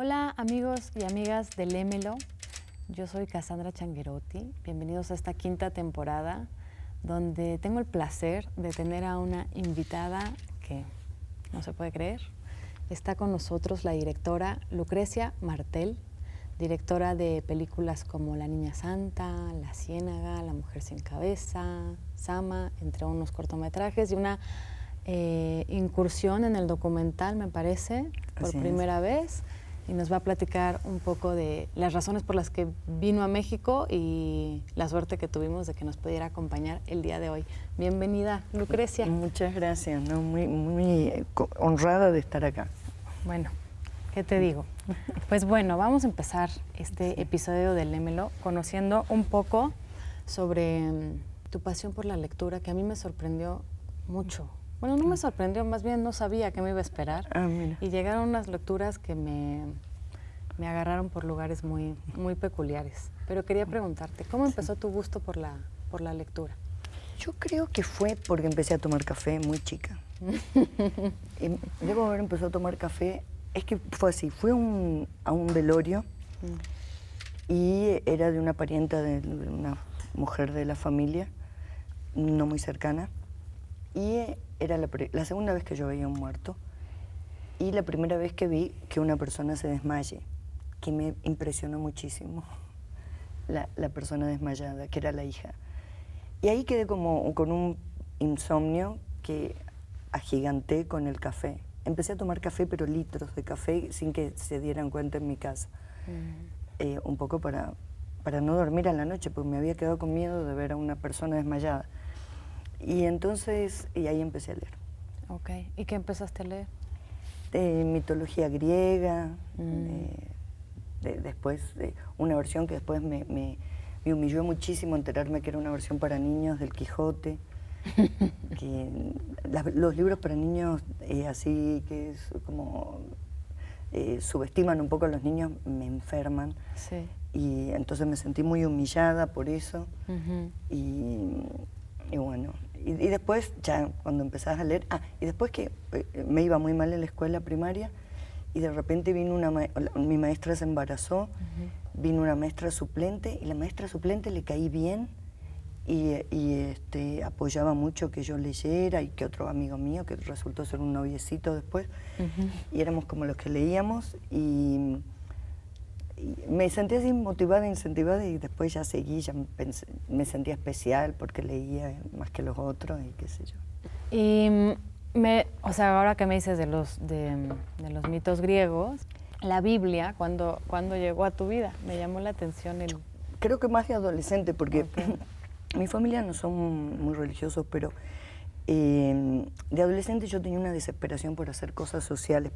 Hola amigos y amigas de Lémelo, yo soy Cassandra Changuerotti, bienvenidos a esta quinta temporada donde tengo el placer de tener a una invitada que no se puede creer. Está con nosotros la directora Lucrecia Martel, directora de películas como La Niña Santa, La Ciénaga, La Mujer sin Cabeza, Sama, entre unos cortometrajes y una incursión en el documental, me parece, por primera vez. Y nos va a platicar un poco de las razones por las que vino a México y la suerte que tuvimos de que nos pudiera acompañar el día de hoy. Bienvenida, Lucrecia. Muchas gracias, ¿no? Muy honrada de estar acá. Bueno, ¿qué te digo? Pues bueno, vamos a empezar este episodio de Lémelo conociendo un poco sobre tu pasión por la lectura, que a mí me sorprendió mucho. Bueno, no me sorprendió, más bien no sabía qué me iba a esperar. Mira. Y llegaron unas lecturas que me agarraron por lugares muy peculiares. Pero quería preguntarte, ¿cómo empezó tu gusto por la lectura? Yo creo que fue porque empecé a tomar café muy chica. Debo haber empezado a tomar café, es que fue así, fui a un velorio y era de una parienta de una mujer de la familia, no muy cercana, y era la segunda vez que yo veía un muerto y la primera vez que vi que una persona se desmaye, que me impresionó muchísimo, la persona desmayada, que era la hija. Y ahí quedé como con un insomnio que agiganté con el café. Empecé a tomar café, pero litros de café sin que se dieran cuenta en mi casa. Un poco para no dormir a la noche, porque me había quedado con miedo de ver a una persona desmayada. Y entonces, ahí empecé a leer. Ok, ¿y qué empezaste a leer? Mitología griega, después una versión que después me humilló muchísimo enterarme que era una versión para niños del Quijote. Los libros para niños así que es como subestiman un poco a los niños, me enferman. Sí. Y entonces me sentí muy humillada por eso. Y bueno, y después ya cuando empezás a leer, y después que me iba muy mal en la escuela primaria y de repente vino mi maestra se embarazó, vino una maestra suplente y la maestra suplente le caí bien y apoyaba mucho que yo leyera y que otro amigo mío que resultó ser un noviecito después y éramos como los que leíamos y me sentía así motivada, incentivada y después ya seguí, me sentía especial porque leía más que los otros y qué sé yo. Y o sea, ahora que me dices de los mitos griegos, la Biblia, ¿cuándo llegó a tu vida? Me llamó la atención el... Creo que más de adolescente porque mi familia no son muy religiosos, pero de adolescente yo tenía una desesperación por hacer cosas sociales,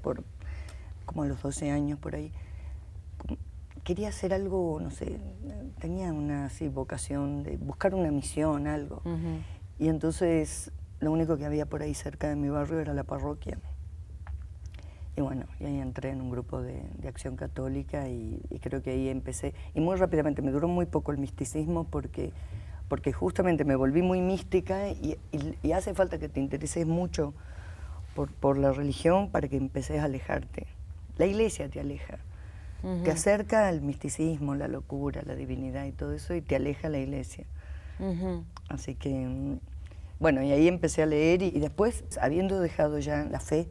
como a los 12 años por ahí. Quería hacer algo, no sé, tenía una vocación de buscar una misión, algo. Y entonces lo único que había por ahí cerca de mi barrio era la parroquia. Y bueno, y ahí entré en un grupo de acción católica y creo que ahí empecé. Y muy rápidamente, me duró muy poco el misticismo porque justamente me volví muy mística y hace falta que te intereses mucho por la religión para que empeces a alejarte. La iglesia te aleja. Te acerca al misticismo, la locura, la divinidad y todo eso, y te aleja la iglesia. Así que, bueno, y ahí empecé a leer, y después, habiendo dejado ya la fe,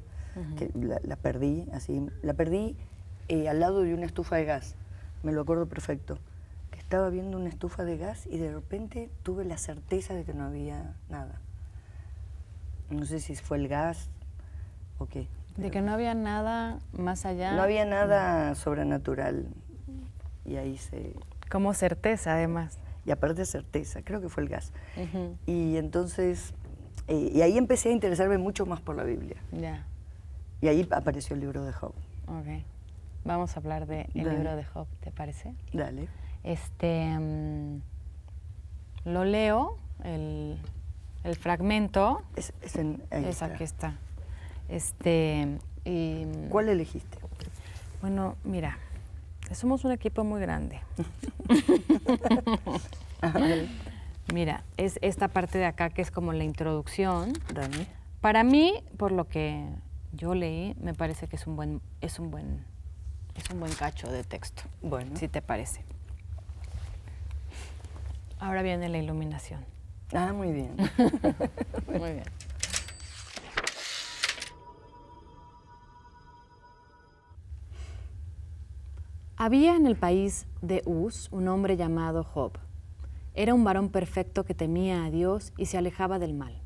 que la perdí, al lado de una estufa de gas, me lo acuerdo perfecto, que estaba viendo una estufa de gas y de repente tuve la certeza de que no había nada. No sé si fue el gas o qué. De que no había nada más allá. No había nada sobrenatural. Y ahí como certeza, además. Y aparte certeza, creo que fue el gas. Y entonces, y ahí empecé a interesarme mucho más por la Biblia. Ya. Y ahí apareció el libro de Job. Ok. Vamos a hablar del libro de Job, ¿te parece? Dale. Lo leo, el fragmento. Aquí está. ¿Cuál elegiste? Bueno, mira, somos un equipo muy grande. Mira, es esta parte de acá que es como la introducción. Dale. Para mí, por lo que yo leí, me parece que es un buen Es un buen cacho de texto, Bueno. si te parece. Ahora viene la iluminación. Ah, muy bien. Muy bien. Había en el país de Uz un hombre llamado Job. Era un varón perfecto que temía a Dios y se alejaba del mal.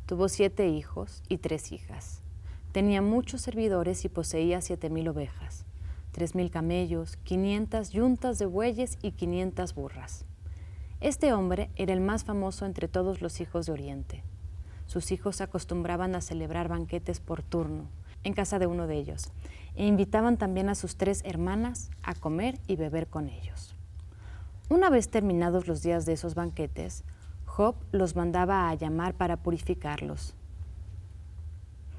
Tuvo 7 hijos y 3 hijas. Tenía muchos servidores y poseía 7,000 ovejas, 3,000 camellos, 500 yuntas de bueyes y 500 burras. Este hombre era el más famoso entre todos los hijos de Oriente. Sus hijos acostumbraban a celebrar banquetes por turno en casa de uno de ellos e invitaban también a sus 3 hermanas a comer y beber con ellos. Una vez terminados los días de esos banquetes, Job los mandaba a llamar para purificarlos.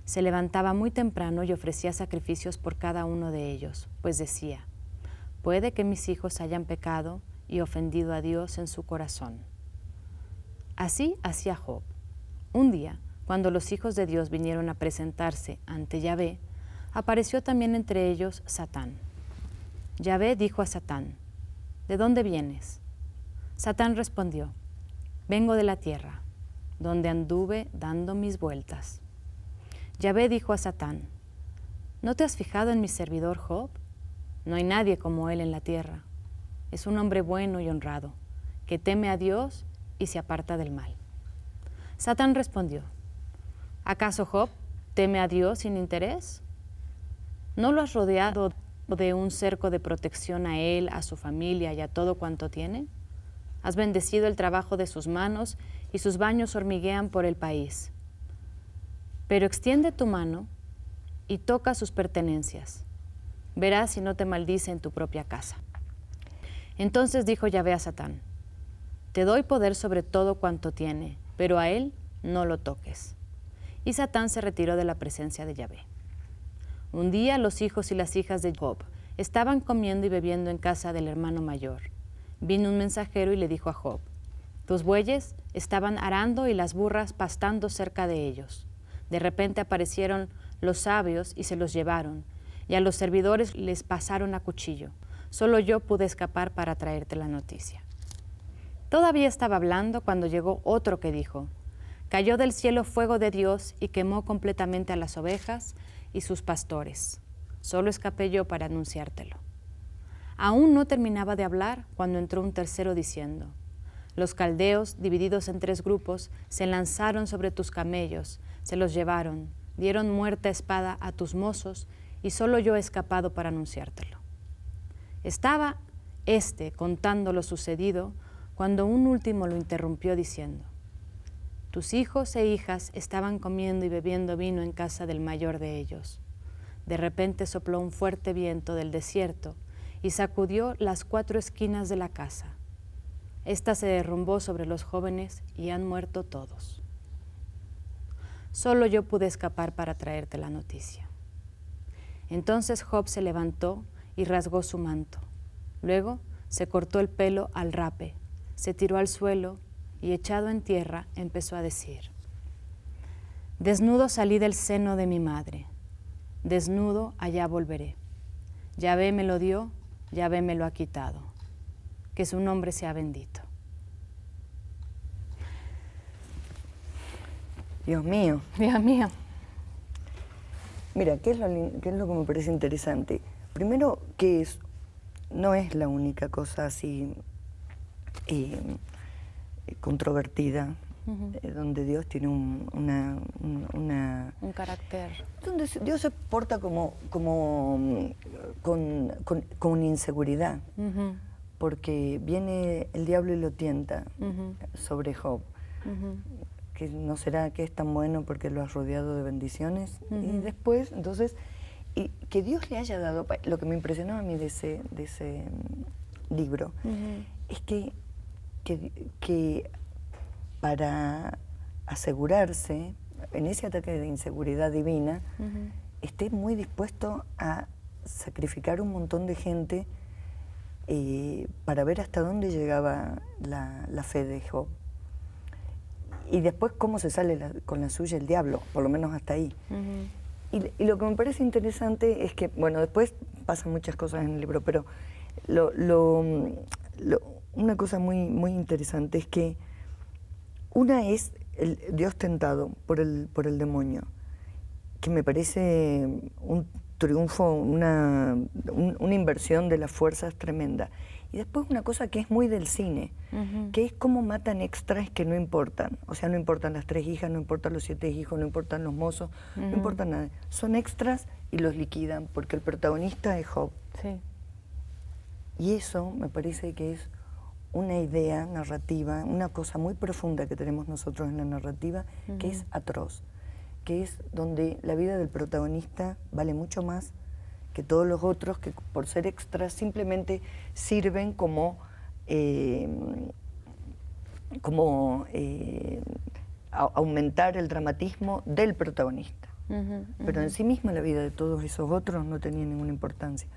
Se levantaba muy temprano y ofrecía sacrificios por cada uno de ellos, pues decía: puede que mis hijos hayan pecado y ofendido a Dios en su corazón. Así hacía Job. Un día, cuando los hijos de Dios vinieron a presentarse ante Yahvé, apareció también entre ellos Satán. Yahvé dijo a Satán: ¿de dónde vienes? Satán respondió: vengo de la tierra, donde anduve dando mis vueltas. Yahvé dijo a Satán: ¿no te has fijado en mi servidor Job? No hay nadie como él en la tierra. Es un hombre bueno y honrado, que teme a Dios y se aparta del mal. Satán respondió: ¿acaso Job teme a Dios sin interés? ¿No lo has rodeado de un cerco de protección a él, a su familia y a todo cuanto tiene? Has bendecido el trabajo de sus manos y sus baños hormiguean por el país. Pero extiende tu mano y toca sus pertenencias. Verás si no te maldice en tu propia casa. Entonces dijo Yahvé a Satán: te doy poder sobre todo cuanto tiene, pero a él no lo toques. Y Satán se retiró de la presencia de Yahvé. Un día los hijos y las hijas de Job estaban comiendo y bebiendo en casa del hermano mayor. Vino un mensajero y le dijo a Job: tus bueyes estaban arando y las burras pastando cerca de ellos. De repente aparecieron los sabios y se los llevaron, y a los servidores les pasaron a cuchillo. Solo yo pude escapar para traerte la noticia. Todavía estaba hablando cuando llegó otro que dijo: cayó del cielo fuego de Dios y quemó completamente a las ovejas y sus pastores. Solo escapé yo para anunciártelo. Aún no terminaba de hablar cuando entró un tercero diciendo: los caldeos, divididos en 3 grupos, se lanzaron sobre tus camellos, se los llevaron, dieron muerte a espada a tus mozos, y solo yo he escapado para anunciártelo. Estaba contando lo sucedido cuando un último lo interrumpió diciendo: tus hijos e hijas estaban comiendo y bebiendo vino en casa del mayor de ellos. De repente sopló un fuerte viento del desierto y sacudió las 4 esquinas de la casa. Esta se derrumbó sobre los jóvenes y han muerto todos. Solo yo pude escapar para traerte la noticia. Entonces Job se levantó y rasgó su manto. Luego se cortó el pelo al rape, se tiró al suelo y, echado en tierra, empezó a decir: desnudo salí del seno de mi madre, desnudo allá volveré. Yahvé me lo dio, Yahvé me lo ha quitado. Que su nombre sea bendito. Dios mío. Dios mío. Mira, ¿qué es lo que me parece interesante? Primero, que no es la única cosa así controvertida, donde Dius tiene un carácter. Donde Dios se porta con inseguridad, porque viene el diablo y lo tienta sobre Job. Que no será que es tan bueno porque lo has rodeado de bendiciones. Y después, entonces, y que Dios le haya dado, lo que me impresionó a mí de ese libro, es que para asegurarse, en ese ataque de inseguridad divina, esté muy dispuesto a sacrificar un montón de gente para ver hasta dónde llegaba la fe de Job. Y después cómo se sale con la suya el diablo, por lo menos hasta ahí. Y lo que me parece interesante es que, bueno, después pasan muchas cosas en el libro, pero una cosa muy interesante es que una es el Dios tentado por el demonio, que me parece un triunfo, una inversión de las fuerzas tremenda. Y después una cosa que es muy del cine, que es cómo matan extras que no importan. O sea, no importan las 3 hijas, no importan los 7 hijos, no importan los mozos, no importa nada. Son extras y los liquidan porque el protagonista es Job. Sí. Y eso me parece que es una idea narrativa, una cosa muy profunda que tenemos nosotros en la narrativa, que es atroz, que es donde la vida del protagonista vale mucho más que todos los otros, que por ser extras simplemente sirven como aumentar el dramatismo del protagonista. Pero en sí misma la vida de todos esos otros no tenía ninguna importancia.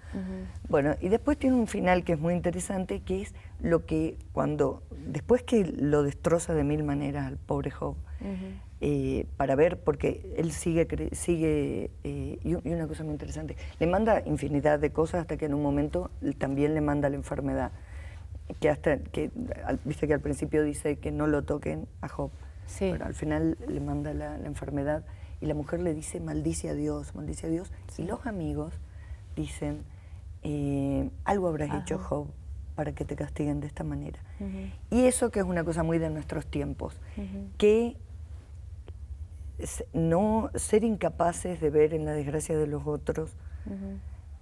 Bueno, y después tiene un final que es muy interesante, que es lo que después que lo destroza de 1000 maneras al pobre Job, para ver, porque él sigue y una cosa muy interesante, le manda infinidad de cosas hasta que en un momento también le manda la enfermedad, viste que al principio dice que no lo toquen a Job, sí. Pero al final le manda la enfermedad y la mujer le dice maldice a Dios, sí. Y los amigos dicen algo habrás hecho, Job, para que te castiguen de esta manera. Y eso que es una cosa muy de nuestros tiempos, que no ser incapaces de ver en la desgracia de los otros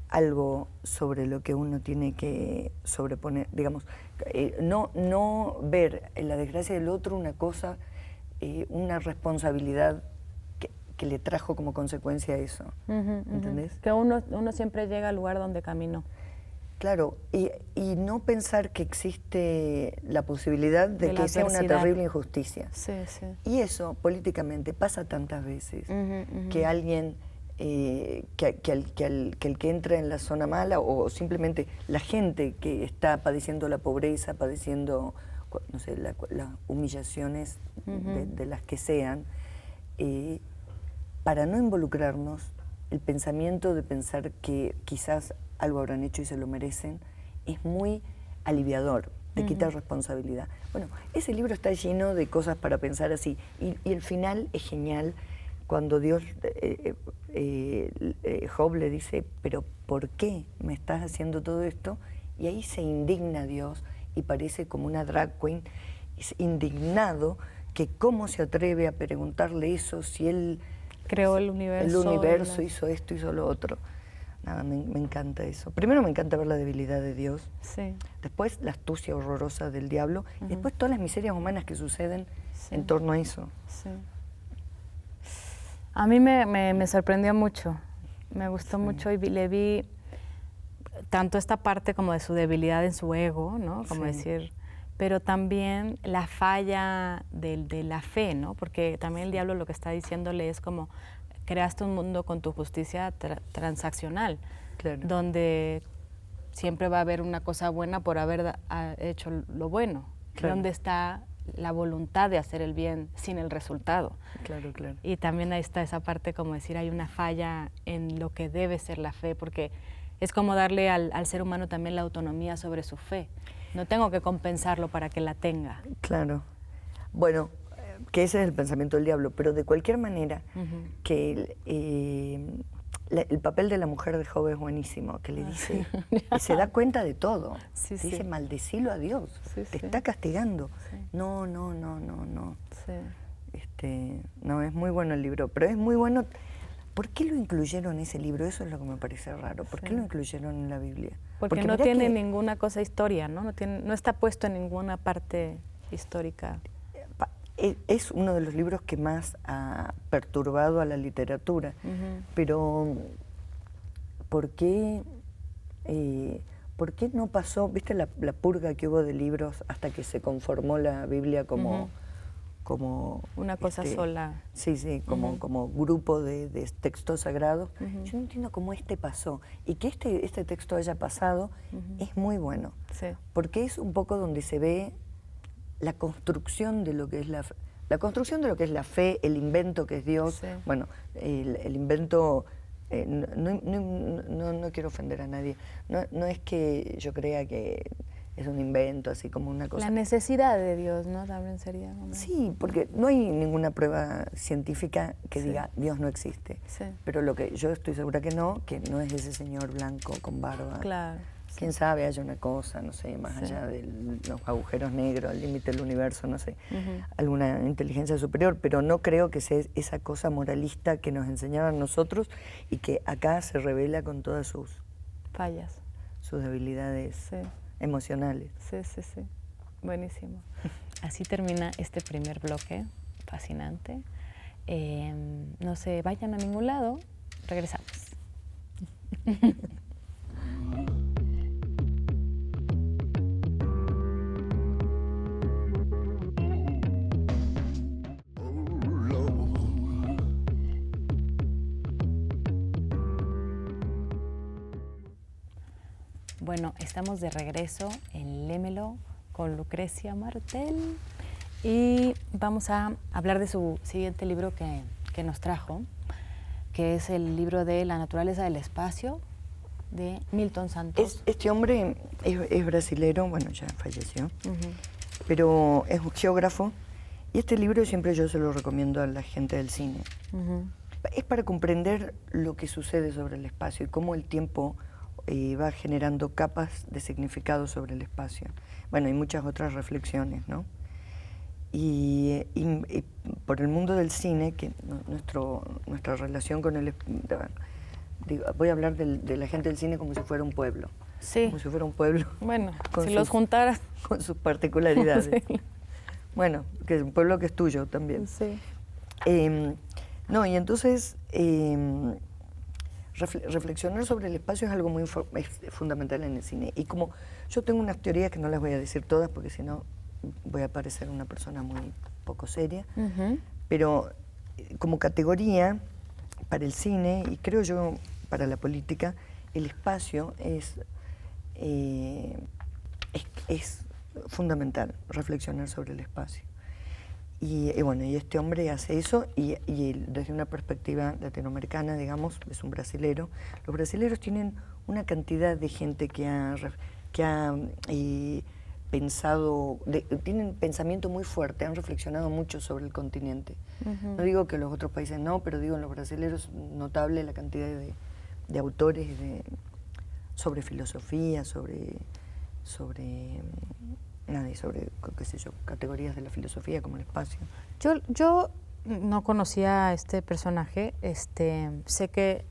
algo sobre lo que uno tiene que sobreponer, digamos, no ver en la desgracia del otro una cosa, una responsabilidad que le trajo como consecuencia eso, ¿entendés? Que uno siempre llega al lugar donde caminó. Claro, y no pensar que existe la posibilidad de que sea una terrible injusticia. Sí, sí. Y eso políticamente pasa tantas veces, que alguien, que el que entra en la zona mala, o simplemente la gente que está padeciendo la pobreza, padeciendo, no sé, las humillaciones de las que sean, para no involucrarnos, el pensamiento de pensar que quizás algo habrán hecho y se lo merecen, es muy aliviador, te quita responsabilidad. Bueno, ese libro está lleno de cosas para pensar así, y el final es genial, cuando Dios, Job le dice, pero ¿por qué me estás haciendo todo esto? Y ahí se indigna Dios, y parece como una drag queen, indignado, que cómo se atreve a preguntarle eso si él creó el universo, hizo esto, hizo lo otro. Nada, me encanta eso. Primero me encanta ver la debilidad de Dios, sí. Después la astucia horrorosa del diablo, y después todas las miserias humanas que suceden en torno a eso. Sí. A mí me sorprendió mucho, me gustó mucho, y le vi tanto esta parte como de su debilidad en su ego, ¿no? Como decir, pero también la falla de la fe, ¿no? Porque también el diablo lo que está diciéndole es como, creaste un mundo con tu justicia transaccional, donde siempre va a haber una cosa buena por haber hecho lo bueno, donde está la voluntad de hacer el bien sin el resultado. Y también ahí está esa parte como decir, hay una falla en lo que debe ser la fe, porque es como darle al ser humano también la autonomía sobre su fe. No tengo que compensarlo para que la tenga. Claro. Bueno, que ese es el pensamiento del diablo, pero de cualquier manera, que el papel de la mujer de Job es buenísimo, que le dice, y se da cuenta de todo. Dice, maldecilo a Dios, te está castigando. No. No, es muy bueno el libro, pero es muy bueno. ¿Por qué lo incluyeron en ese libro? Eso es lo que me parece raro. ¿Por qué lo incluyeron en la Biblia? Porque no tiene ninguna cosa historia, ¿no? No está puesto en ninguna parte histórica. Es uno de los libros que más ha perturbado a la literatura, pero ¿por qué no pasó? ¿Viste la purga que hubo de libros hasta que se conformó la Biblia como una cosa sola? Sí, como grupo de textos sagrados. Yo no entiendo cómo pasó, y que este texto haya pasado es muy bueno, porque es un poco donde se ve la construcción de lo que es la construcción de lo que es la fe, el invento que es Dios, bueno, el invento no quiero ofender a nadie. No es que yo crea que es un invento, así como una cosa. La necesidad de Dios, ¿no? También sería como... Sí, porque no hay ninguna prueba científica que diga Dios no existe. Sí. Pero lo que yo estoy segura que no es ese señor blanco con barba. Claro. Quién sabe, haya una cosa, no sé, más allá de los agujeros negros, el límite del universo, no sé, alguna inteligencia superior, pero no creo que sea esa cosa moralista que nos enseñaban nosotros y que acá se revela con todas sus fallas, sus debilidades emocionales. Sí. Buenísimo. Así termina este primer bloque, fascinante. No se vayan a ningún lado, regresamos. Bueno, estamos de regreso en Lémelo con Lucrecia Martel y vamos a hablar de su siguiente libro que nos trajo, que es el libro de La naturaleza del espacio, de Milton Santos. Este hombre es brasilero, bueno, ya falleció, pero es un geógrafo, y este libro siempre yo se lo recomiendo a la gente del cine. Es para comprender lo que sucede sobre el espacio y cómo el tiempo va generando capas de significado sobre el espacio. Bueno, hay muchas otras reflexiones, ¿no? Y por el mundo del cine, que nuestra relación con el... voy a hablar de la gente del cine como si fuera un pueblo. Sí. Como si fuera un pueblo. Bueno, si los juntaras... Con sus particularidades. Sí. Bueno, que es un pueblo que es tuyo también. Sí. No, y entonces... reflexionar sobre el espacio es algo muy fundamental en el cine. Y como yo tengo unas teorías que no las voy a decir todas porque si no voy a parecer una persona muy poco seria, pero como categoría para el cine y creo yo para la política, el espacio es fundamental, reflexionar sobre el espacio. Y bueno, y este hombre hace eso y desde una perspectiva latinoamericana, digamos, es un brasilero. Los brasileros tienen una cantidad de gente que ha pensado, tienen pensamiento muy fuerte, han reflexionado mucho sobre el continente. No digo que los otros países no, pero digo en los brasileros notable la cantidad de autores sobre filosofía, sobre qué sé yo, categorías de la filosofía como el espacio. Yo no conocía a este personaje, sé que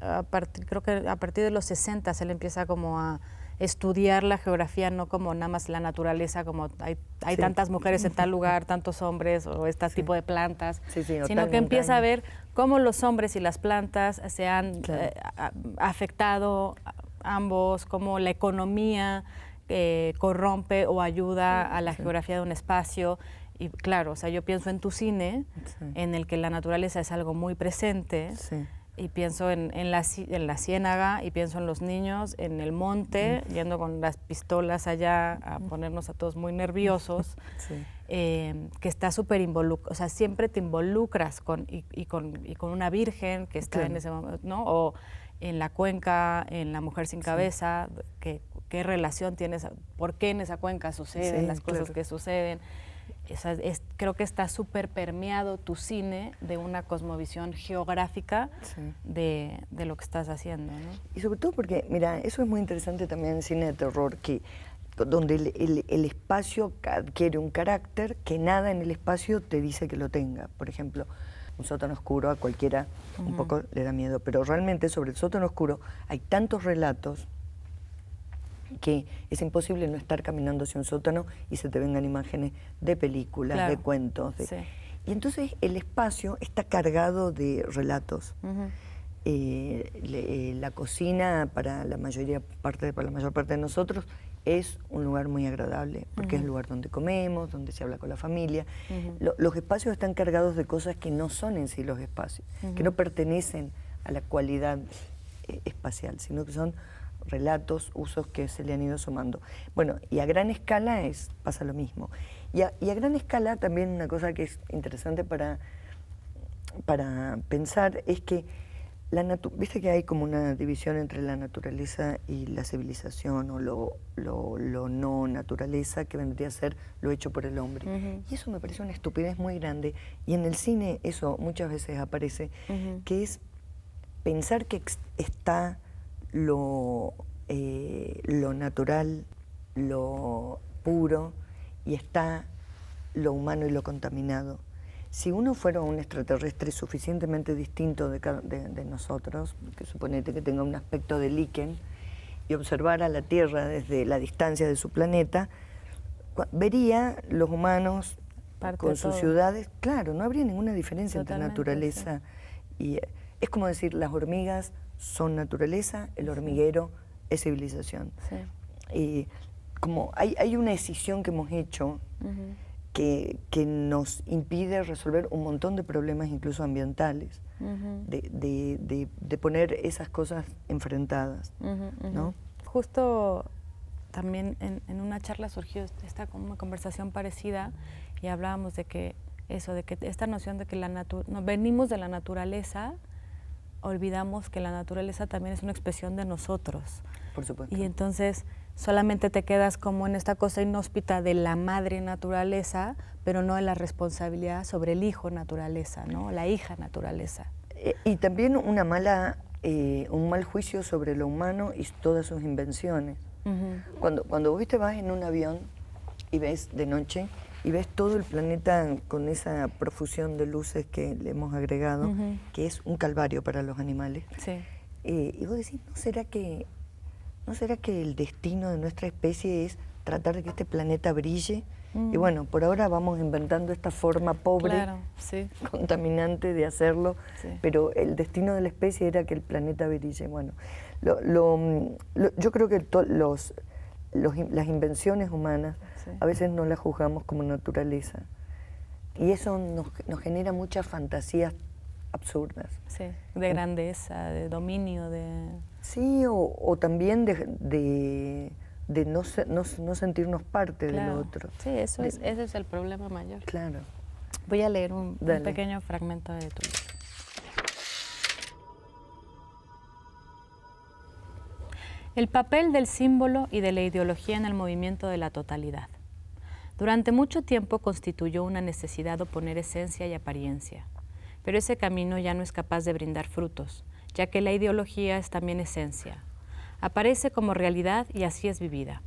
creo que a partir de los 60 él empieza como a estudiar la geografía, no como nada más la naturaleza, como hay tantas mujeres en tal lugar, tantos hombres o este tipo de plantas, sino que empieza a ver cómo los hombres y las plantas se han afectado ambos, cómo la economía corrompe o ayuda a la geografía de un espacio. Y claro, o sea, yo pienso en tu cine, en el que la naturaleza es algo muy presente, y pienso en la ciénaga, y pienso en los niños, en el monte, yendo con las pistolas allá a ponernos a todos muy nerviosos, que está súper involucrado, o sea, siempre te involucras con una virgen que está en ese momento, ¿no? O en la cuenca, en la mujer sin cabeza, qué relación tienes, por qué en esa cuenca suceden las cosas que suceden. Creo que está súper permeado tu cine de una cosmovisión geográfica de lo que estás haciendo, ¿no? Y sobre todo porque, mira, eso es muy interesante también en el cine de terror, donde el espacio adquiere un carácter que nada en el espacio te dice que lo tenga. Por ejemplo, un sótano oscuro a cualquiera un poco le da miedo, pero realmente sobre el sótano oscuro hay tantos relatos que es imposible no estar caminando hacia un sótano y se te vengan imágenes de películas, de cuentos. Y entonces el espacio está cargado de relatos. La cocina para la mayor parte de nosotros es un lugar muy agradable, porque es el lugar donde comemos, donde se habla con la familia. Los espacios están cargados de cosas que no son en sí los espacios, que no pertenecen a la cualidad espacial, sino que son relatos, usos que se le han ido sumando. Bueno, y a gran escala pasa lo mismo. Y a gran escala también una cosa que es interesante para pensar es que Viste que hay como una división entre la naturaleza y la civilización, o lo no naturaleza, que vendría a ser lo hecho por el hombre. Y eso me parece una estupidez muy grande. Y en el cine eso muchas veces aparece, que es pensar que está lo natural, lo puro, y está lo humano y lo contaminado. Si uno fuera un extraterrestre suficientemente distinto de nosotros, que suponete que tenga un aspecto de líquen, y observara la Tierra desde la distancia de su planeta, vería los humanos con sus ciudades. Claro, no habría ninguna diferencia entre naturaleza y... Es como decir, las hormigas son naturaleza, el hormiguero es civilización. Y como hay una decisión que hemos hecho que nos impide resolver un montón de problemas, incluso ambientales, de poner esas cosas enfrentadas, ¿no? Justo también en una charla surgió esta como una conversación parecida y hablábamos de que esta noción de que venimos de la naturaleza, olvidamos que la naturaleza también es una expresión de nosotros. Por supuesto. Y entonces solamente te quedas como en esta cosa inhóspita de la madre naturaleza, pero no en la responsabilidad sobre el hijo naturaleza, ¿no? La hija naturaleza. Y también un mal juicio sobre lo humano y todas sus invenciones. Cuando vos te vas en un avión y ves de noche y ves todo el planeta con esa profusión de luces que le hemos agregado, que es un calvario para los animales. Y vos decís, ¿no será que el destino de nuestra especie es tratar de que este planeta brille? Y bueno, por ahora vamos inventando esta forma pobre, contaminante de hacerlo, pero el destino de la especie era que el planeta brille. Bueno, yo creo que las invenciones humanas a veces no las juzgamos como naturaleza, y eso nos genera muchas fantasías absurdas. De grandeza, de dominio, de... Sí, o también de no sentirnos parte del otro. Sí, ese es el problema mayor. Claro. Voy a leer un pequeño fragmento de tu libro. El papel del símbolo y de la ideología en el movimiento de la totalidad. Durante mucho tiempo constituyó una necesidad oponer esencia y apariencia, pero ese camino ya no es capaz de brindar frutos, ya que la ideología es también esencia. Aparece como realidad y así es vivida.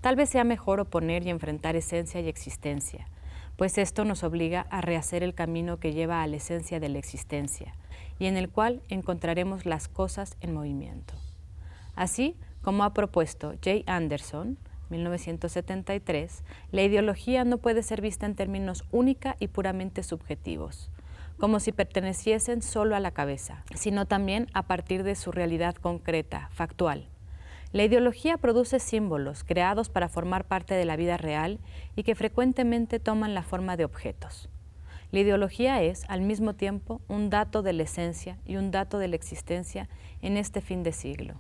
Tal vez sea mejor oponer y enfrentar esencia y existencia, pues esto nos obliga a rehacer el camino que lleva a la esencia de la existencia y en el cual encontraremos las cosas en movimiento. Así como ha propuesto J. Anderson, 1973, la ideología no puede ser vista en términos única y puramente subjetivos, como si perteneciesen solo a la cabeza, sino también a partir de su realidad concreta, factual. La ideología produce símbolos creados para formar parte de la vida real y que frecuentemente toman la forma de objetos. La ideología es, al mismo tiempo, un dato de la esencia y un dato de la existencia en este fin de siglo.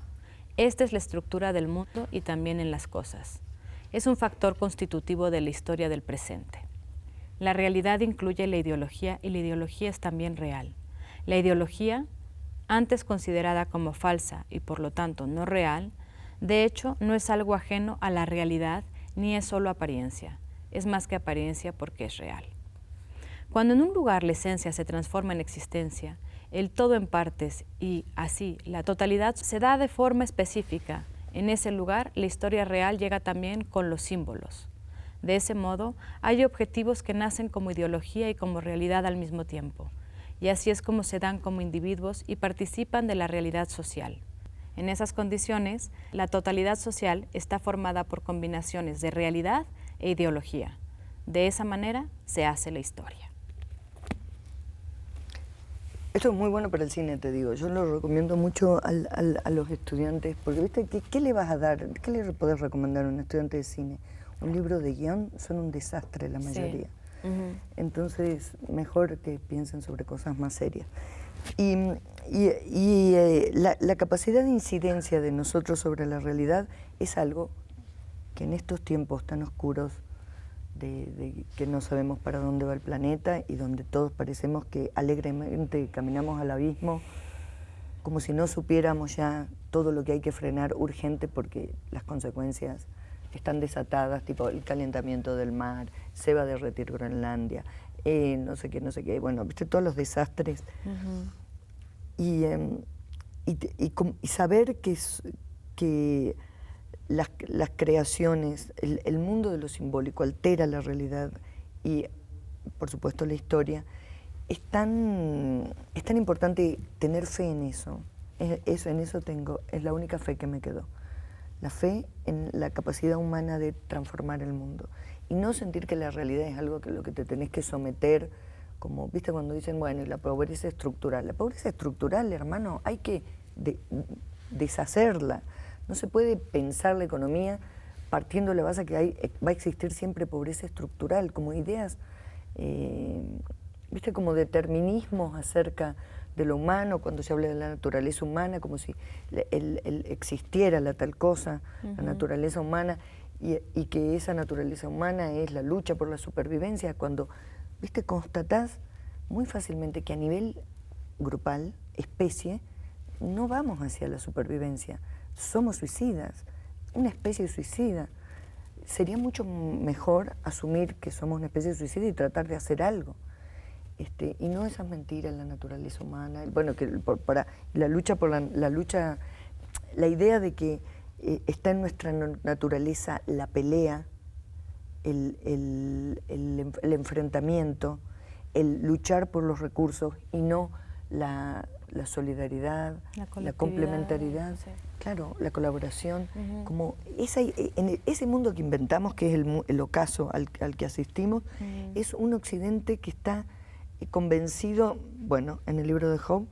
Esta es la estructura del mundo y también en las cosas. Es un factor constitutivo de la historia del presente. La realidad incluye la ideología y la ideología es también real. La ideología, antes considerada como falsa y por lo tanto no real, de hecho no es algo ajeno a la realidad ni es solo apariencia. Es más que apariencia porque es real. Cuando en un lugar la esencia se transforma en existencia, el todo en partes y, así, la totalidad se da de forma específica. En ese lugar, la historia real llega también con los símbolos. De ese modo, hay objetivos que nacen como ideología y como realidad al mismo tiempo. Y así es como se dan como individuos y participan de la realidad social. En esas condiciones, la totalidad social está formada por combinaciones de realidad e ideología. De esa manera se hace la historia. Esto es muy bueno para el cine, te digo. Yo lo recomiendo mucho a los estudiantes, porque ¿viste? ¿Qué le vas a dar? ¿Qué le podés recomendar a un estudiante de cine? Un libro de guión son un desastre la mayoría. Entonces, mejor que piensen sobre cosas más serias. La capacidad de incidencia de nosotros sobre la realidad es algo que en estos tiempos tan oscuros de que no sabemos para dónde va el planeta y donde todos parecemos que alegremente caminamos al abismo, como si no supiéramos ya todo lo que hay que frenar urgente porque las consecuencias están desatadas, tipo el calentamiento del mar, se va a derretir Groenlandia, no sé qué, bueno, viste todos los desastres. Y saber que las creaciones, el mundo de lo simbólico altera la realidad y, por supuesto, la historia. Es tan importante tener fe en eso. En eso es la única fe que me quedó. La fe en la capacidad humana de transformar el mundo. Y no sentir que la realidad es algo que lo que te tenés que someter, como, viste, cuando dicen, bueno, y la pobreza estructural. La pobreza estructural, hermano, hay que deshacerla. No se puede pensar la economía partiendo de la base que va a existir siempre pobreza estructural, como ideas, viste, como determinismos acerca de lo humano, cuando se habla de la naturaleza humana, como si existiera la tal cosa, la naturaleza humana, y que esa naturaleza humana es la lucha por la supervivencia, cuando, viste, constatás muy fácilmente que a nivel grupal, especie, no vamos hacia la supervivencia, somos suicidas, una especie suicida. Sería mucho mejor asumir que somos una especie suicida y tratar de hacer algo. Y no esas mentiras, la naturaleza humana, bueno, que para la lucha por la idea de que está en nuestra naturaleza la pelea, el enfrentamiento, el luchar por los recursos y no la solidaridad, la complementariedad, sí. Claro, la colaboración, como en ese mundo que inventamos, que es el ocaso al que asistimos, es un occidente que está convencido, bueno, en el libro de Job,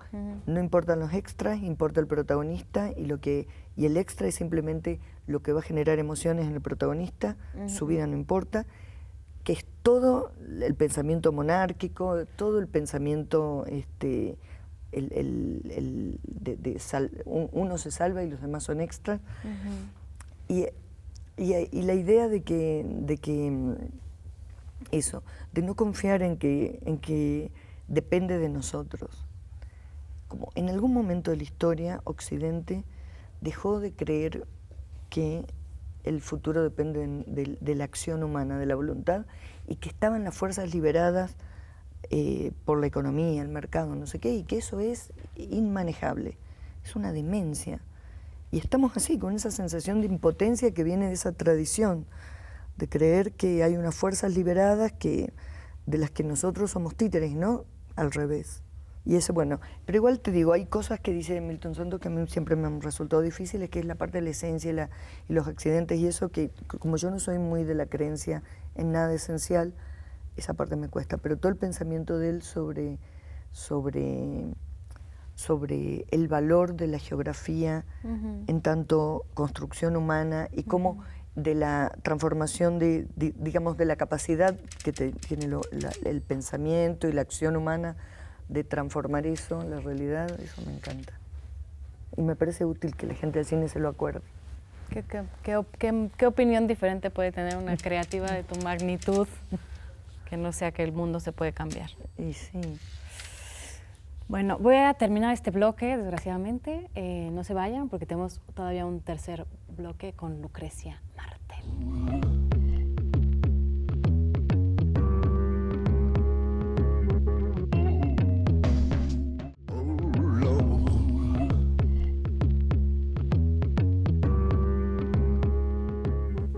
no importan los extras, importa el protagonista, y el extra es simplemente lo que va a generar emociones en el protagonista, su vida no importa, que es todo el pensamiento monárquico, todo el pensamiento uno se salva y los demás son extras, y la idea de que eso, de no confiar en que depende de nosotros. Como en algún momento de la historia, Occidente dejó de creer que el futuro depende de la acción humana, de la voluntad, y que estaban las fuerzas liberadas por la economía, el mercado, no sé qué, y que eso es inmanejable, es una demencia. Y estamos así, con esa sensación de impotencia que viene de esa tradición, de creer que hay unas fuerzas liberadas de las que nosotros somos títeres, ¿no? Al revés. Y eso, bueno, pero igual te digo, hay cosas que dice Milton Santos que a mí siempre me han resultado difíciles, que es la parte de la esencia y los accidentes y eso, que como yo no soy muy de la creencia en nada esencial, esa parte me cuesta, pero todo el pensamiento de él sobre el valor de la geografía en tanto construcción humana y cómo de la transformación digamos, de la capacidad que tiene el pensamiento y la acción humana de transformar eso, la realidad, eso me encanta. Y me parece útil que la gente del cine se lo acuerde. ¿Qué opinión diferente puede tener una creativa de tu magnitud que no sea que el mundo se puede cambiar? Y sí. Bueno, voy a terminar este bloque, desgraciadamente. No se vayan porque tenemos todavía un tercer bloque con Lucrecia Martel.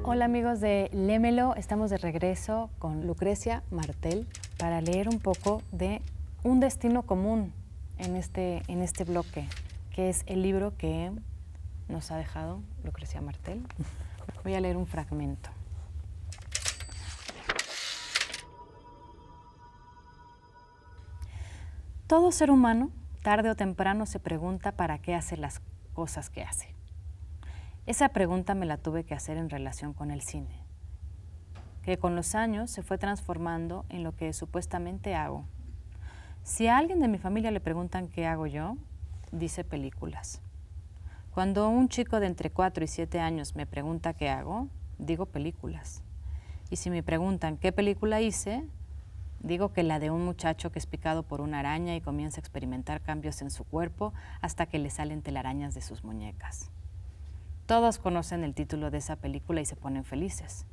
Hola amigos de Lémelo, estamos de regreso con Lucrecia Martel para leer un poco de Un destino común en este bloque, que es el libro que nos ha dejado Lucrecia Martel. Voy a leer un fragmento. Todo ser humano, tarde o temprano, se pregunta para qué hace las cosas que hace. Esa pregunta me la tuve que hacer en relación con el cine, que con los años se fue transformando en lo que supuestamente hago. Si a alguien de mi familia le preguntan qué hago yo, dice películas. Cuando un chico de entre 4 y 7 años me pregunta qué hago, digo películas. Y si me preguntan qué película hice, Digo que la de un muchacho que es picado por una araña y comienza a experimentar cambios en su cuerpo hasta que le salen telarañas de sus muñecas. Todos conocen el título de esa película y se ponen felices.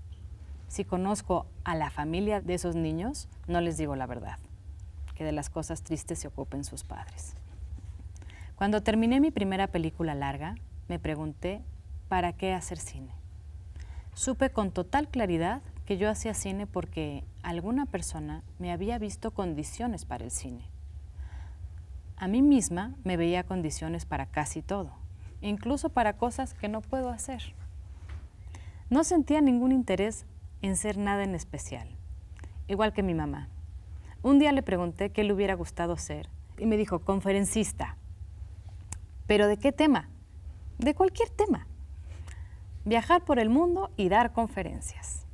Si conozco a la familia de esos niños, no les digo la verdad, que de las cosas tristes se ocupen sus padres. Cuando terminé mi primera película larga, me pregunté, ¿para qué hacer cine? Supe con total claridad que yo hacía cine porque alguna persona me había visto condiciones para el cine. A mí misma me veía condiciones para casi todo, incluso para cosas que no puedo hacer. No sentía ningún interés en ser nada en especial, igual que mi mamá. Un día le pregunté qué le hubiera gustado ser y me dijo, conferencista. ¿Pero de qué tema? De cualquier tema. Viajar por el mundo y dar conferencias.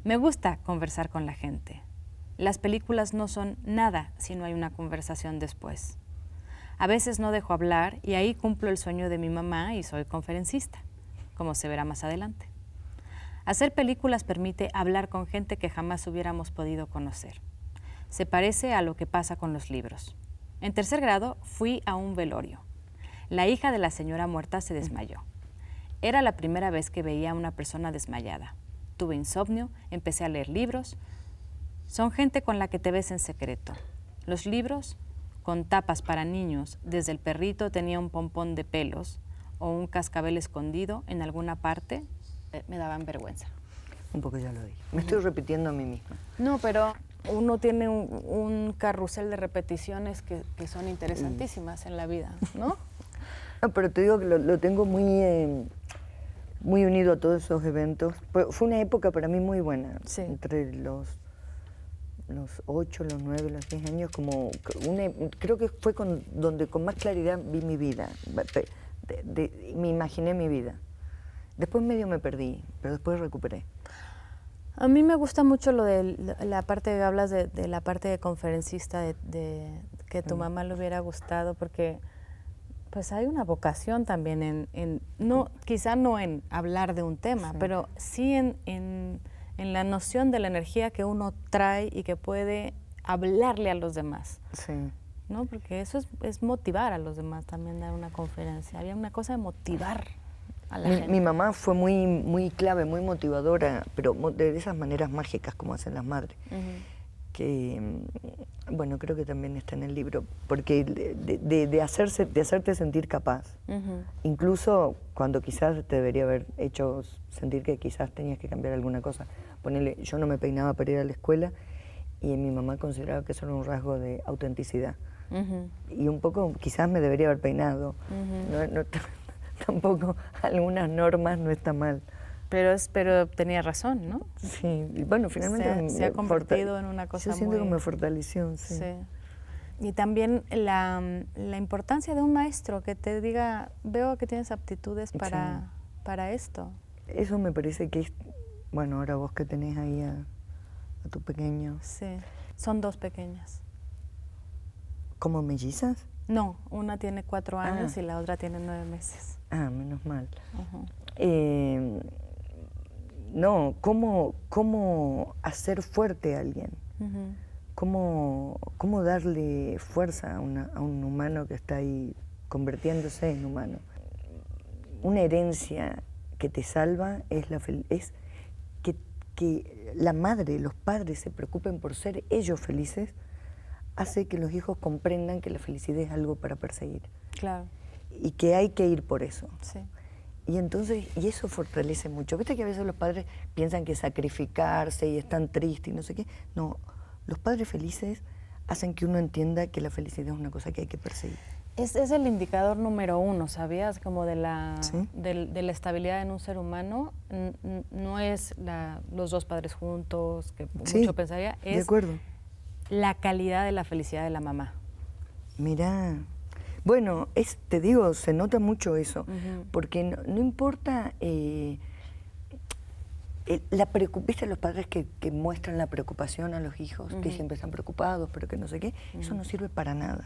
Me gusta conversar con la gente. Las películas no son nada si no hay una conversación después. A veces no dejo hablar y ahí cumplo el sueño de mi mamá y soy conferencista, como se verá más adelante. Hacer películas permite hablar con gente que jamás hubiéramos podido conocer. Se parece a lo que pasa con los libros. En tercer grado fui a un velorio. La hija de la señora muerta se desmayó. Era la primera vez que veía a una persona desmayada. Tuve insomnio, empecé a leer libros. Son gente con la que te ves en secreto. Los libros, con tapas para niños, desde el perrito tenía un pompón de pelos o un cascabel escondido en alguna parte, me daban vergüenza. Un poco ya lo dije. Me estoy repitiendo a mí misma. No, pero uno tiene un carrusel de repeticiones que son interesantísimas en la vida, ¿no? No, pero te digo que lo tengo muy unido a todos esos eventos. Fue una época para mí muy buena, sí. Entre los 8, los 9, los 10 años, creo que fue donde con más claridad vi mi vida, me imaginé mi vida. Después medio me perdí, pero después recuperé. A mí me gusta mucho lo de la parte que hablas de la parte de conferencista, de que tu mamá le hubiera gustado, porque pues hay una vocación también quizá no en hablar de un tema, sí, pero sí en la noción de la energía que uno trae y que puede hablarle a los demás. Sí. ¿No? Porque eso es motivar a los demás también, dar una conferencia. Había una cosa de motivar a la gente. Mi mamá fue muy clave, muy motivadora, pero de esas maneras mágicas como hacen las madres. Que, bueno, creo que también está en el libro, porque de hacerte sentir capaz, incluso cuando quizás te debería haber hecho sentir que quizás tenías que cambiar alguna cosa. Ponele, yo no me peinaba para ir a la escuela y mi mamá consideraba que eso era un rasgo de autenticidad. Y un poco quizás me debería haber peinado. Tampoco algunas normas no está mal. Pero tenía razón, ¿no? Sí, bueno, finalmente se ha convertido en una cosa yo siento que me fortaleció, sí. Sí. Y también la importancia de un maestro que te diga, veo que tienes aptitudes para esto. Eso me parece que es, bueno, ahora vos que tenés ahí a tu pequeño. Sí, son 2 pequeñas. ¿Como mellizas? No, una tiene 4 años y la otra tiene 9 meses. Ah, menos mal. No, ¿cómo hacer fuerte a alguien? ¿Cómo darle fuerza a un humano que está ahí convirtiéndose en humano? Una herencia que te salva es que la madre, los padres se preocupen por ser ellos felices, hace que los hijos comprendan que la felicidad es algo para perseguir. Claro. Y que hay que ir por eso. Sí. Y entonces, y eso fortalece mucho. Viste que a veces los padres piensan que sacrificarse y están tristes y no sé qué. No, los padres felices hacen que uno entienda que la felicidad es una cosa que hay que perseguir. Es el indicador número 1, ¿sabías? Como de la estabilidad en un ser humano. No es los 2 padres juntos, que mucho pensaría. Es de acuerdo. La calidad de la felicidad de la mamá. Mirá. Bueno, te digo, se nota mucho eso, porque no importa, ¿viste los padres que muestran la preocupación a los hijos, que siempre están preocupados, pero que no sé qué? Eso no sirve para nada,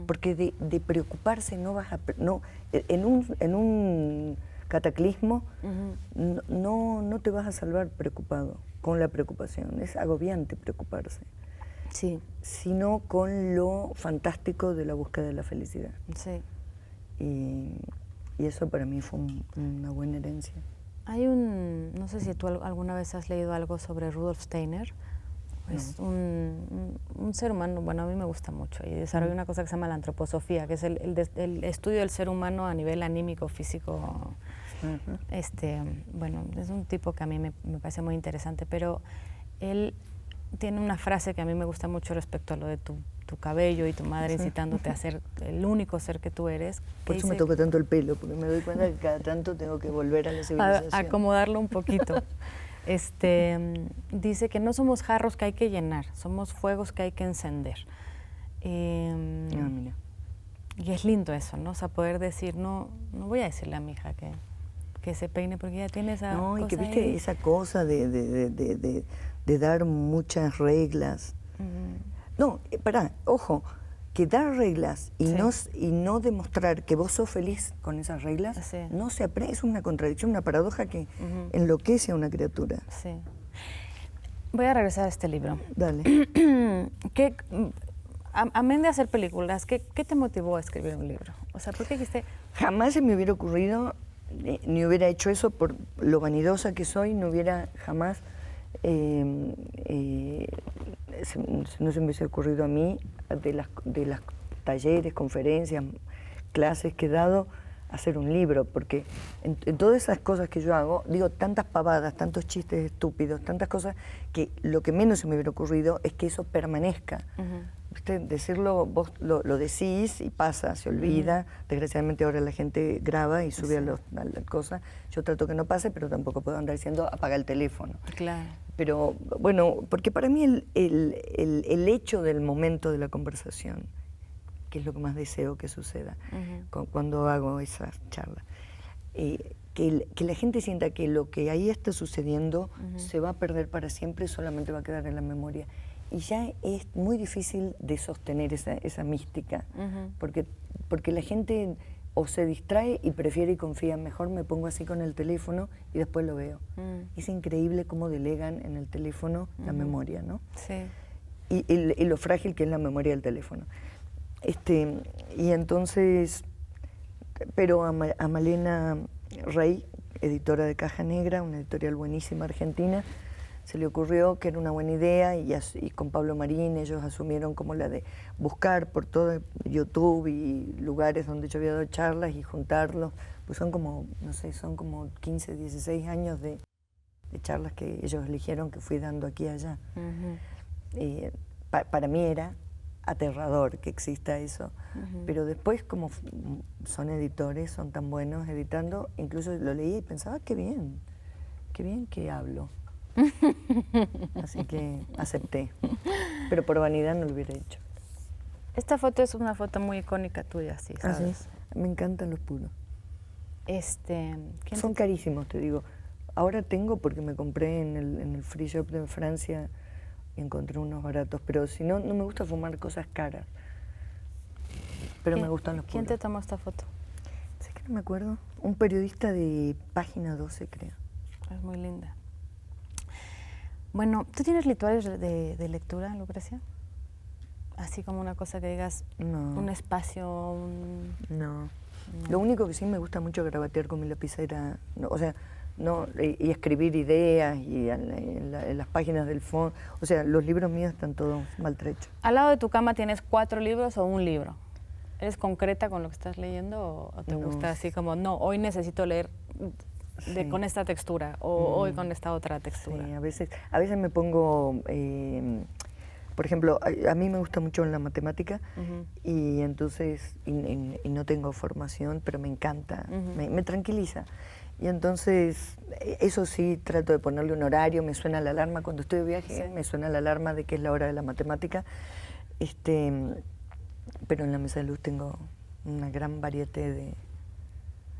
porque de preocuparse no vas a... No, en un cataclismo, no te vas a salvar preocupado, con la preocupación. Es agobiante preocuparse. Sí. Sino con lo fantástico de la búsqueda de la felicidad. Sí. Y eso para mí fue una buena herencia. Hay no sé si tú alguna vez has leído algo sobre Rudolf Steiner. No. Es un ser humano, bueno, a mí me gusta mucho, y desarrolla una cosa que se llama la antroposofía, que es el estudio del ser humano a nivel anímico, físico. Bueno, es un tipo que a mí me parece muy interesante, pero él tiene una frase que a mí me gusta mucho respecto a lo de tu cabello y tu madre incitándote a ser el único ser que tú eres. Por eso me toca tanto el pelo, porque me doy cuenta que cada tanto tengo que volver a la civilización. A acomodarlo un poquito. Dice que no somos jarros que hay que llenar, somos fuegos que hay que encender. Mira. Y es lindo eso, ¿no? O sea, poder decir, no voy a decirle a mi hija que se peine porque ya tiene esa cosa. No, y que viste ahí. Esa cosa de dar muchas reglas. No, pará, ojo, que dar reglas y no demostrar que vos sos feliz con esas reglas, no se aprende, es una contradicción, una paradoja que enloquece a una criatura. Sí. Voy a regresar a este libro. Dale. Amén de hacer películas, ¿qué te motivó a escribir un libro? O sea, ¿por qué dijiste? Jamás se me hubiera ocurrido, ni hubiera hecho eso por lo vanidosa que soy, no hubiera jamás, no se me hubiese ocurrido a mí, de las talleres, conferencias, clases que he dado, hacer un libro, porque en todas esas cosas que yo hago, digo tantas pavadas, tantos chistes estúpidos, tantas cosas, que lo que menos se me hubiera ocurrido es que eso permanezca. ¿Viste? Decirlo, vos lo decís y pasa, se olvida. Desgraciadamente ahora la gente graba y sube a las cosas. Yo trato que no pase, pero tampoco puedo andar diciendo apaga el teléfono. Claro. Pero bueno, porque para mí el hecho del momento de la conversación, que es lo que más deseo que suceda cuando hago esas charlas, que la gente sienta que lo que ahí está sucediendo se va a perder para siempre, solamente va a quedar en la memoria. Y ya es muy difícil de sostener esa mística, porque la gente o se distrae y prefiere y confía, mejor me pongo así con el teléfono y después lo veo. Es increíble cómo delegan en el teléfono la memoria, ¿no? Sí. Y lo frágil que es la memoria del teléfono. Y entonces, pero a Malena Rey, editora de Caja Negra, una editorial buenísima argentina, se le ocurrió que era una buena idea y con Pablo Marín ellos asumieron como la de buscar por todo YouTube y lugares donde yo había dado charlas y juntarlos, pues son como, no sé, son como 15, 16 años de charlas que ellos eligieron que fui dando aquí y allá. Para mí era aterrador que exista eso, pero después como son editores, son tan buenos editando, incluso lo leía y pensaba, qué bien que hablo. Así que acepté, pero por vanidad no lo hubiera hecho. Esta foto es una foto muy icónica tuya, sí, ¿sabes? Me encantan los puros. Son carísimos, te digo. Ahora tengo porque me compré en el free shop de Francia y encontré unos baratos, pero si no, no me gusta fumar cosas caras. Pero me gustan los puros. ¿Quién te tomó esta foto? Sé que no me acuerdo. Un periodista de Página 12, creo. Es muy linda. Bueno, ¿tú tienes rituales de lectura, Lucrecia? Así como una cosa que digas, no. Un espacio, No. Lo único que sí me gusta mucho grabatear con mi lapicera, y escribir ideas y en las páginas del fondo. O sea, los libros míos están todos maltrechos. ¿Al lado de tu cama tienes 4 libros o un libro? ¿Eres concreta con lo que estás leyendo o te gusta así como, no, hoy necesito leer con esta textura o hoy con esta otra textura? Sí, a veces me pongo, por ejemplo, a mí me gusta mucho la matemática y entonces, y no tengo formación, pero me encanta, me tranquiliza. Y entonces, eso sí, trato de ponerle un horario, me suena la alarma cuando estoy de viaje, me suena la alarma de que es la hora de la matemática, pero en la mesa de luz tengo una gran variedad de...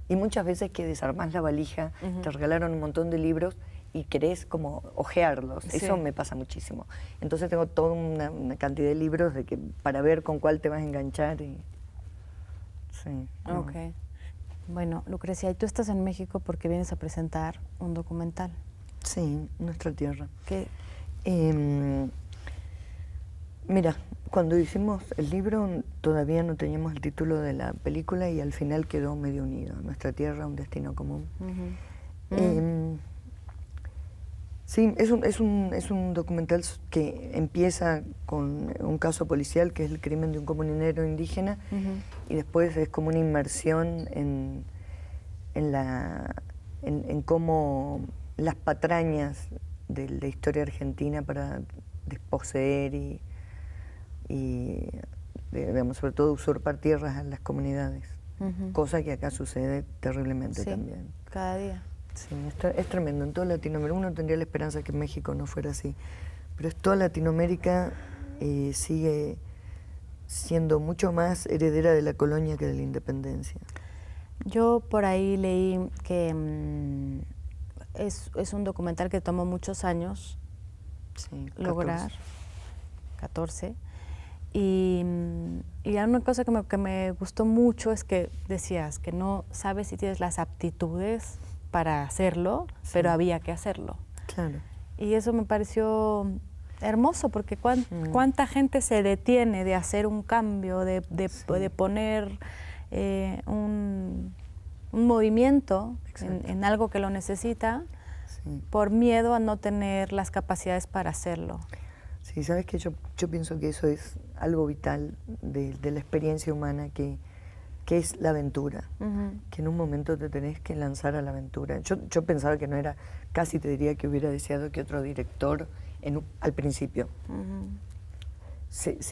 Y muchas veces que desarmás la valija, te regalaron un montón de libros y querés como ojearlos, eso me pasa muchísimo. Entonces tengo toda una cantidad de libros para ver con cuál te vas a enganchar. Sí, Ok. Bueno, Lucrecia, y tú estás en México porque vienes a presentar un documental. Sí, Nuestra Tierra. ¿Qué? Mira, cuando hicimos el libro todavía no teníamos el título de la película y al final quedó medio unido. Nuestra Tierra, un destino común. Sí, es un documental que empieza con un caso policial que es el crimen de un comunero indígena y después es como una inmersión en cómo las patrañas de la historia argentina para desposeer y digamos, sobre todo usurpar tierras a las comunidades, cosa que acá sucede terriblemente también. Cada día. Sí, es tremendo. En toda Latinoamérica, uno tendría la esperanza que en México no fuera así, pero toda Latinoamérica sigue siendo mucho más heredera de la colonia que de la independencia. Yo por ahí leí que es un documental que tomó muchos años lograr, 14. Y una cosa que me gustó mucho es que decías que no sabes si tienes las aptitudes para hacerlo, pero había que hacerlo. Claro. Y eso me pareció hermoso, porque cuánta gente se detiene de hacer un cambio, de poner un movimiento en algo que lo necesita, por miedo a no tener las capacidades para hacerlo. Sí, sabes que yo pienso que eso es algo vital de la experiencia humana, que es la aventura, que en un momento te tenés que lanzar a la aventura. Yo pensaba que no era, casi te diría que hubiera deseado que otro director al principio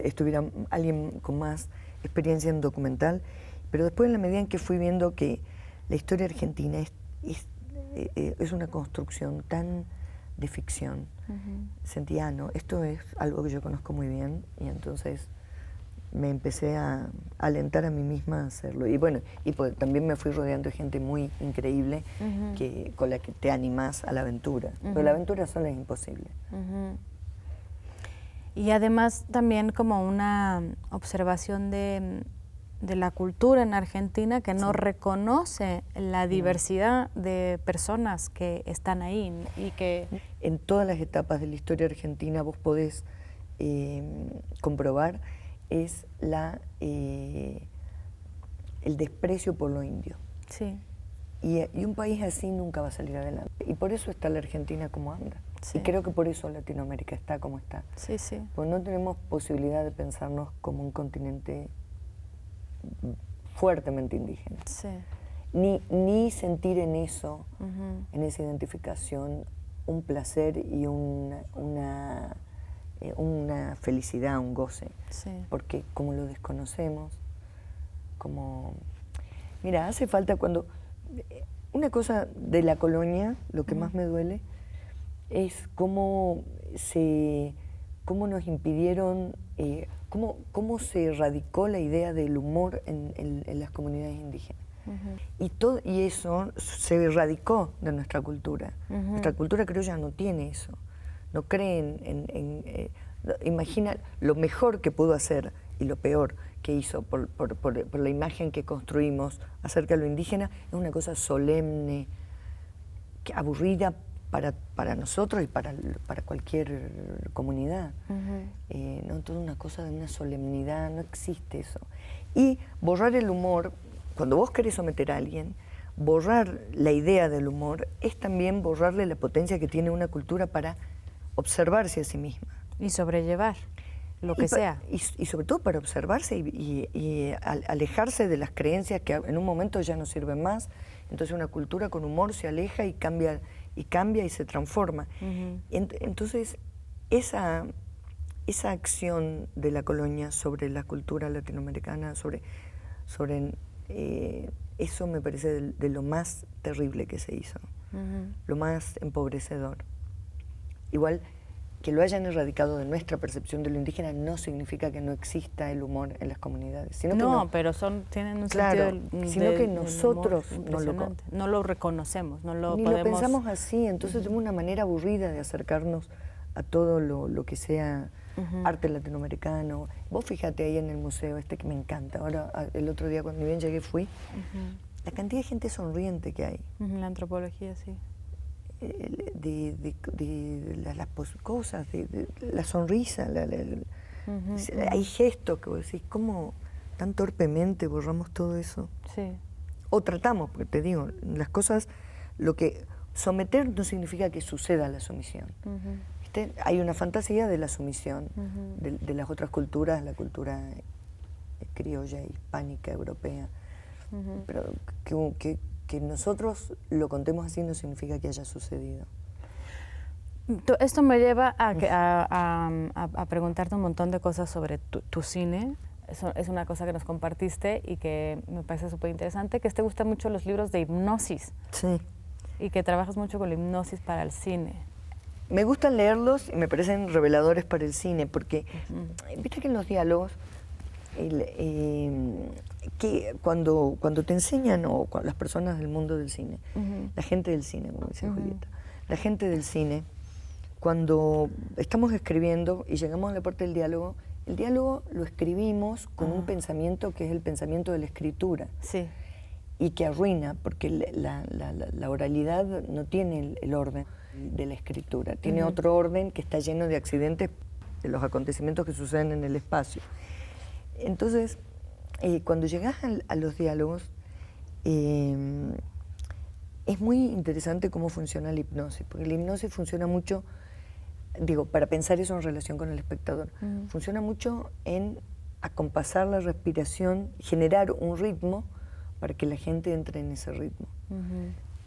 estuviera alguien con más experiencia en documental, pero después en la medida en que fui viendo que la historia argentina es una construcción tan de ficción, sentía, no, esto es algo que yo conozco muy bien, y entonces me empecé a alentar a mí misma a hacerlo. Y bueno, pues, también me fui rodeando de gente muy increíble con la que te animás a la aventura. Pero la aventura sola es imposible. Y además también como una observación de la cultura en Argentina que no reconoce la diversidad de personas que están ahí y que... En todas las etapas de la historia argentina vos podés comprobar es el desprecio por lo indio. Sí. Y un país así nunca va a salir adelante. Y por eso está la Argentina como anda. Sí. Y creo que por eso Latinoamérica está como está. Sí, sí. Porque no tenemos posibilidad de pensarnos como un continente fuertemente indígena. Sí. Ni sentir en eso, en esa identificación, un placer y una felicidad, un goce. Sí. Porque como lo desconocemos, mira, hace falta cuando... Una cosa de la colonia, lo que más me duele, es cómo nos impidieron, cómo se erradicó la idea del humor en las comunidades indígenas. Y eso se erradicó de nuestra cultura. Nuestra cultura criolla no tiene eso. No cree imagina lo mejor que pudo hacer y lo peor que hizo por la imagen que construimos acerca de lo indígena. Es una cosa solemne, aburrida para nosotros y para cualquier comunidad. No, toda una cosa de una solemnidad, no existe eso. Y borrar el humor, cuando vos querés someter a alguien, borrar la idea del humor es también borrarle la potencia que tiene una cultura para observarse a sí misma. Y sobrellevar lo que sea. Y sobre todo para observarse y alejarse de las creencias que en un momento ya no sirven más. Entonces una cultura con humor se aleja y cambia y se transforma. Entonces esa acción de la colonia sobre la cultura latinoamericana, sobre eso me parece de lo más terrible que se hizo, lo más empobrecedor. Igual, que lo hayan erradicado de nuestra percepción de lo indígena no significa que no exista el humor en las comunidades. Sino pero tienen un claro, sino que nosotros no lo reconocemos, no lo ni podemos... lo pensamos así, entonces tenemos una manera aburrida de acercarnos a todo lo que sea arte latinoamericano. Vos fíjate ahí en el museo que me encanta. Ahora, el otro día, cuando bien llegué, fui. la cantidad de gente sonriente que hay. La antropología, sí. De las cosas, de la sonrisa, hay gestos que vos decís, ¿cómo tan torpemente borramos todo eso? Sí. O tratamos, porque te digo, las cosas, lo que someter no significa que suceda la sumisión. ¿Viste? Hay una fantasía de la sumisión de las otras culturas, la cultura criolla, hispánica, europea, pero que nosotros lo contemos así no significa que haya sucedido. Esto me lleva a preguntarte un montón de cosas sobre tu cine. Es una cosa que nos compartiste y que me parece súper interesante, que te gustan mucho los libros de hipnosis. Sí. Y que trabajas mucho con la hipnosis para el cine. Me gustan leerlos y me parecen reveladores para el cine, porque viste que en los diálogos, que cuando te enseñan, o las personas del mundo del cine, la gente del cine, como dice Julieta, la gente del cine, cuando estamos escribiendo y llegamos a la parte del diálogo, el diálogo lo escribimos con un pensamiento que es el pensamiento de la escritura. Sí. Y que arruina, porque la oralidad no tiene el orden de la escritura, tiene otro orden que está lleno de accidentes, de los acontecimientos que suceden en el espacio. Entonces, cuando llegas a los diálogos, es muy interesante cómo funciona la hipnosis, porque la hipnosis funciona mucho, digo, para pensar eso en relación con el espectador, funciona mucho en acompasar la respiración, generar un ritmo para que la gente entre en ese ritmo.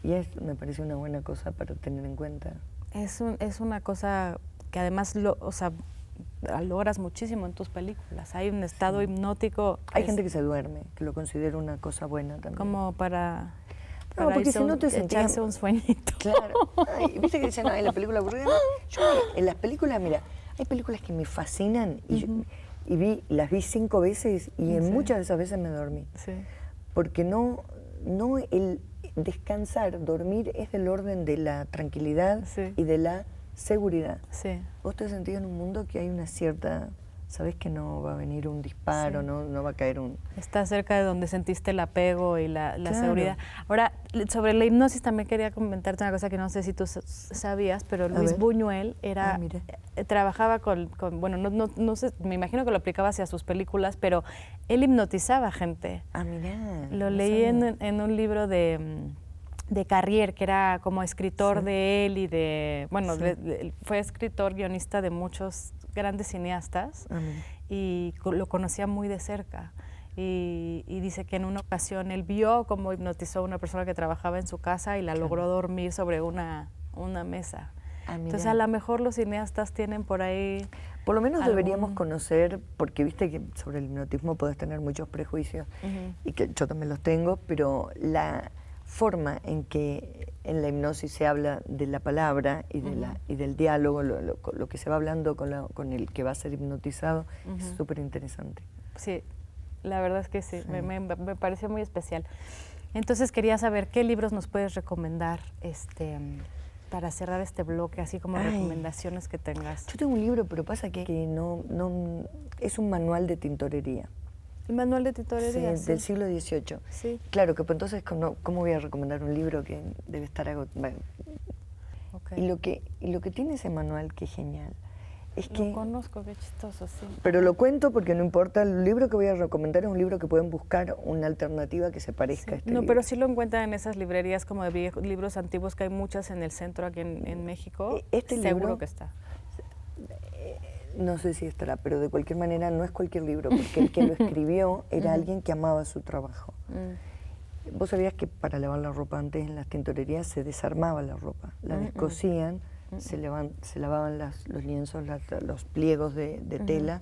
Y me parece una buena cosa para tener en cuenta. Es una cosa que además logras muchísimo en tus películas. Hay un estado hipnótico. Hay gente que se duerme, que lo considera una cosa buena también. Como para porque si no te echarse un sueñito. Claro. Ay, viste que dicen, en la película aburrida. Yo en las películas, mira, hay películas que me fascinan y las vi 5 veces y en muchas de esas veces me dormí. Sí. Porque no el descansar, dormir es del orden de la tranquilidad y de la seguridad. Sí. Vos te sentís en un mundo que hay una cierta, sabés que no va a venir un disparo, no va a caer un... Está cerca de donde sentiste el apego y la seguridad. Ahora, sobre la hipnosis también quería comentarte una cosa que no sé si tú sabías, pero Luis Buñuel trabajaba bueno, no sé, me imagino que lo aplicaba hacia sus películas, pero él hipnotizaba gente. Ah, mirá. Lo leí en un libro de Carrier, que era como escritor de él y de... Bueno, fue escritor, guionista de muchos grandes cineastas y lo conocía muy de cerca. Y dice que en una ocasión él vio cómo hipnotizó a una persona que trabajaba en su casa y la logró dormir sobre una mesa. Entonces a lo mejor los cineastas tienen por ahí... Por lo menos deberíamos conocer, porque viste que sobre el hipnotismo podés tener muchos prejuicios y que yo también los tengo, pero la forma en que en la hipnosis se habla de la palabra y del diálogo, lo que se va hablando con el que va a ser hipnotizado, es súper interesante. Sí, la verdad es que sí. Me pareció muy especial. Entonces quería saber qué libros nos puedes recomendar para cerrar este bloque, así como recomendaciones que tengas. Yo tengo un libro, pero pasa que no es un manual de tintorería. ¿El manual de tintorería? Sí, del siglo XVIII. Sí. Claro, que pues entonces, ¿cómo voy a recomendar un libro que debe estar agotado? Bueno. Y lo que tiene ese manual, que es genial, es que... Lo conozco, qué chistoso, sí. Pero lo cuento porque no importa, el libro que voy a recomendar es un libro que pueden buscar una alternativa que se parezca a este libro. Pero sí lo encuentran en esas librerías como de libros antiguos, que hay muchas en el centro aquí en México. Seguro que está. No sé si estará, pero de cualquier manera no es cualquier libro, porque el que lo escribió era alguien que amaba su trabajo. Vos sabías que para lavar la ropa antes en las tintorerías se desarmaba la ropa, la descosían, se lavaban los lienzos, los pliegos de tela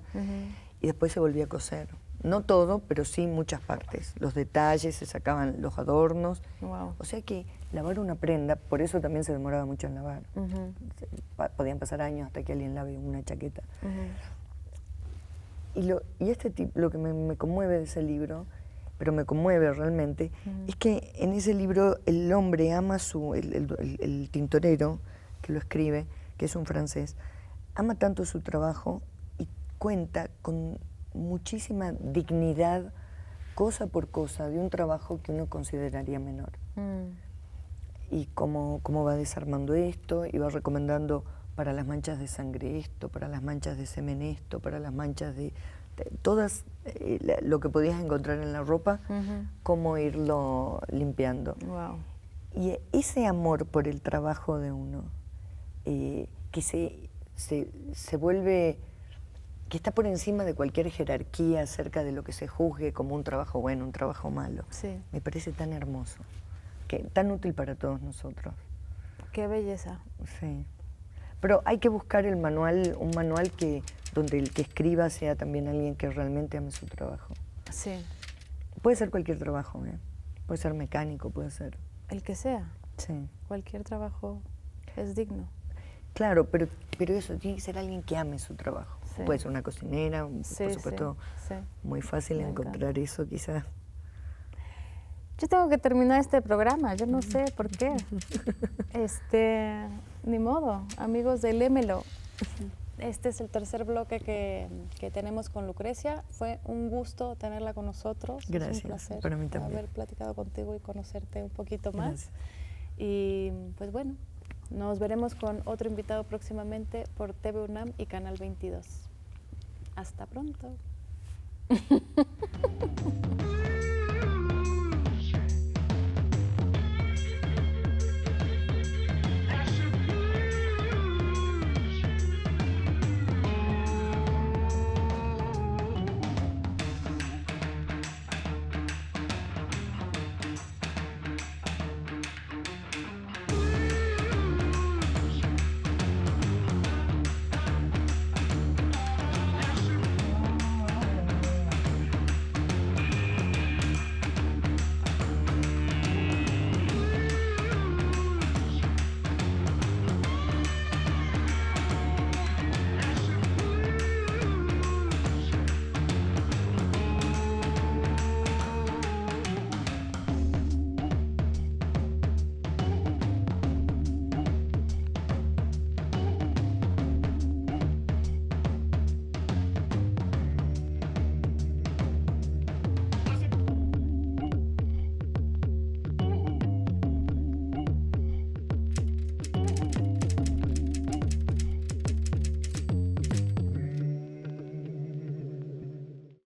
y después se volvía a coser. No todo, pero sí muchas partes. Los detalles, se sacaban los adornos. Wow. O sea que lavar una prenda, por eso también se demoraba mucho en lavar. Podían pasar años hasta que alguien lave una chaqueta. Y lo que me conmueve de ese libro, pero me conmueve realmente, es que en ese libro el hombre ama el tintorero que lo escribe, que es un francés, ama tanto su trabajo y cuenta con muchísima dignidad cosa por cosa de un trabajo que uno consideraría menor. Y cómo va desarmando esto, y va recomendando para las manchas de sangre esto, para las manchas de semen esto, para las manchas de todas, lo que podías encontrar en la ropa, cómo irlo limpiando. Wow. Y ese amor por el trabajo de uno, que se vuelve, que está por encima de cualquier jerarquía acerca de lo que se juzgue como un trabajo bueno, un trabajo malo, Sí. me parece tan hermoso, tan útil para todos nosotros. Qué belleza. Sí. Pero hay que buscar el manual, un manual donde el que escriba sea también alguien que realmente ame su trabajo. Sí. Puede ser cualquier trabajo, puede ser mecánico, puede ser. El que sea. Sí. Cualquier trabajo es digno. Claro, pero eso tiene que ser alguien que ame su trabajo. Sí. Puede ser una cocinera, Sí, por supuesto, sí. muy fácil Me encontrar encanta. eso quizás. Yo tengo que terminar este programa, yo no sé por qué. Ni modo, amigos de Lémelo. Este es el tercer bloque que tenemos con Lucrecia. Fue un gusto tenerla con nosotros. Gracias, Es un placer para mí también. haber platicado contigo y conocerte un poquito más. Gracias. Y pues bueno, nos veremos con otro invitado próximamente por TV UNAM y Canal 22. Hasta pronto.